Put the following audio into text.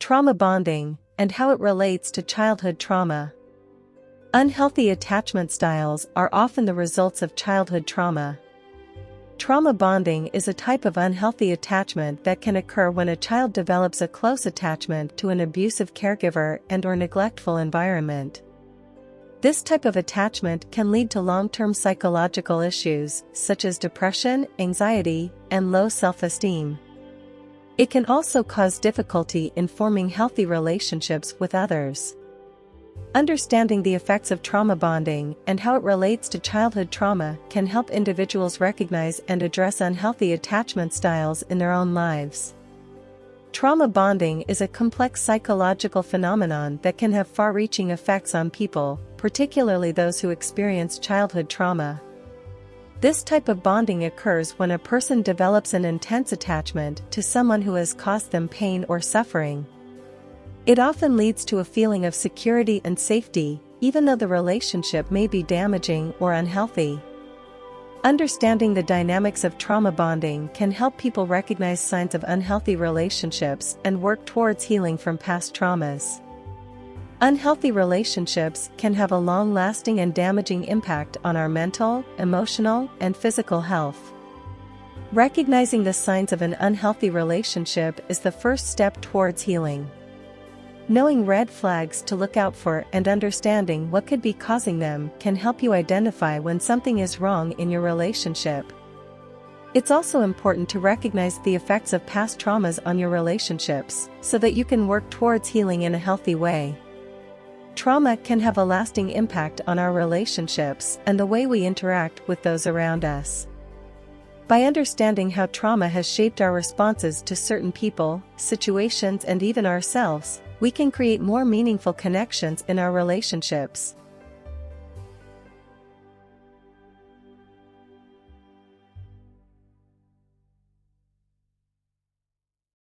Trauma bonding, and how it relates to childhood trauma. Unhealthy attachment styles are often the results of childhood trauma. Trauma bonding is a type of unhealthy attachment that can occur when a child develops a close attachment to an abusive caregiver and/or neglectful environment. This type of attachment can lead to long-term psychological issues, such as depression, anxiety, and low self-esteem. It can also cause difficulty in forming healthy relationships with others. Understanding the effects of trauma bonding and how it relates to childhood trauma can help individuals recognize and address unhealthy attachment styles in their own lives. Trauma bonding is a complex psychological phenomenon that can have far-reaching effects on people, particularly those who experience childhood trauma. This type of bonding occurs when a person develops an intense attachment to someone who has caused them pain or suffering. It often leads to a feeling of security and safety, even though the relationship may be damaging or unhealthy. Understanding the dynamics of trauma bonding can help people recognize signs of unhealthy relationships and work towards healing from past traumas. Unhealthy relationships can have a long-lasting and damaging impact on our mental, emotional, and physical health. Recognizing the signs of an unhealthy relationship is the first step towards healing. Knowing red flags to look out for and understanding what could be causing them can help you identify when something is wrong in your relationship. It's also important to recognize the effects of past traumas on your relationships, so that you can work towards healing in a healthy way. Trauma can have a lasting impact on our relationships and the way we interact with those around us. By understanding how trauma has shaped our responses to certain people, situations, and even ourselves, we can create more meaningful connections in our relationships.